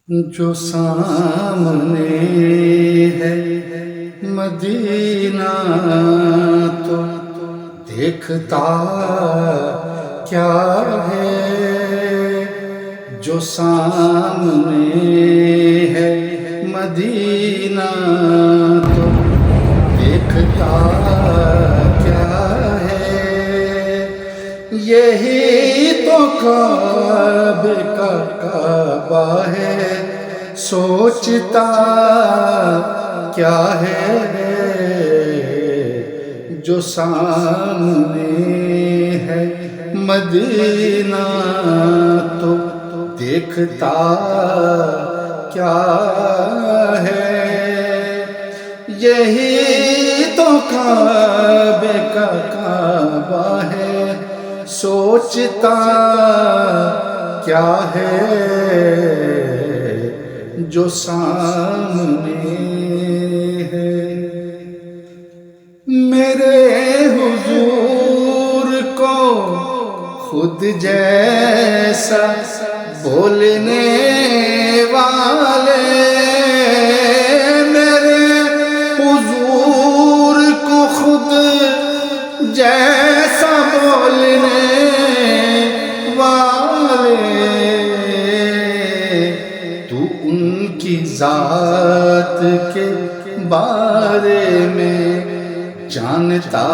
جو سامنے ہے مدینہ تو دیکھتا کیا ہے؟ جو سامنے ہے مدینہ تو دیکھتا کیا ہے؟ یہی تو کعبے کا کعبہ ہے، سوچتا کیا ہے؟ جو سامنے ہے مدینہ تو دیکھتا کیا ہے؟ یہی تو کعبے کا کعبہ ہے، سوچتا کیا ہے؟ جو سامنے ہے میرے حضور کو خود جیسا بولنے والے، میرے حضور کو خود جیسا بولنے والے، تو ان کی ذات کے بارے میں جانتا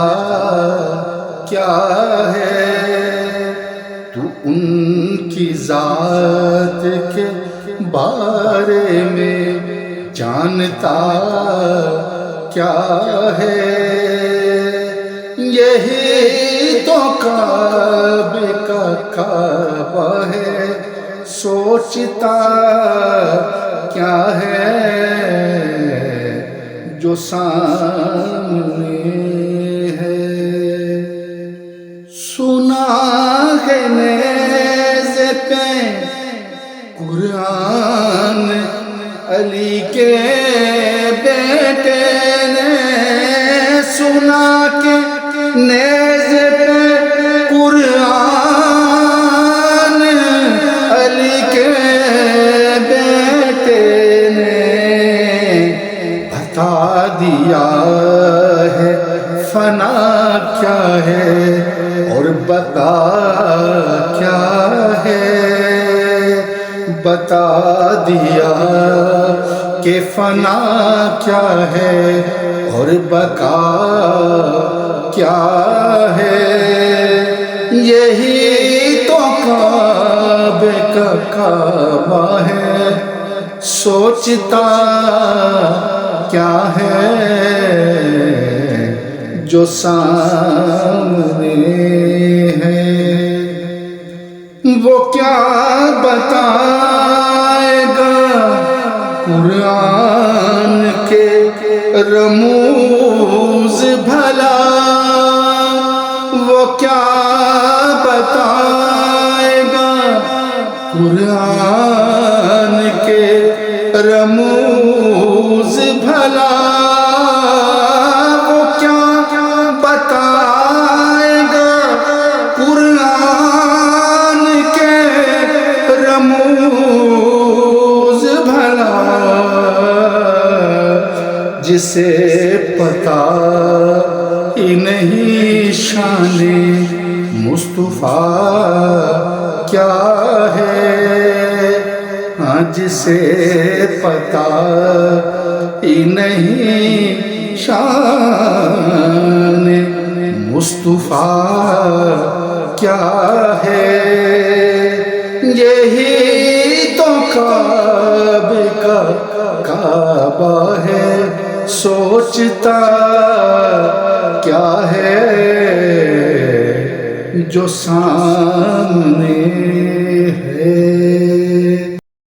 کیا ہے؟ تو ان کی ذات کے بارے میں جانتا کیا ہے؟ یہی تو کعبے کا کعبہ ہے، سوچتا کیا ہے؟ جو سامنے ہے سنا ہے نیزے پہ قرآن علی کے بیٹے نے، سنا کہ نیزے پہ قرآن علی کے بیٹے نے بتا دیا ہے فنا کیا ہے اور بتا کیا ہے؟ بتا دیا کہ فنا کیا ہے اور بقا کیا ہے؟ یہی تو کعبے کا کعبہ ہے، سوچتا کیا ہے؟ جو سامنے ہے وہ کیا بتائے گا قرآن کے رموز بھلا؟ وہ کیا بتائے گا قرآن کے رموز بھلا؟ وہ کیا بتائے گا قرآن کے رموز بھلا؟ جسے پتا ہی نہیں شان مصطفیٰ کیا ہے، ہاں جسے پتا ہی نہیں شان مصطفیٰ کیا ہے؟ یہی تو کعبے کا کعبہ ہے، سوچتا کیا ہے؟ جو سامنے ہے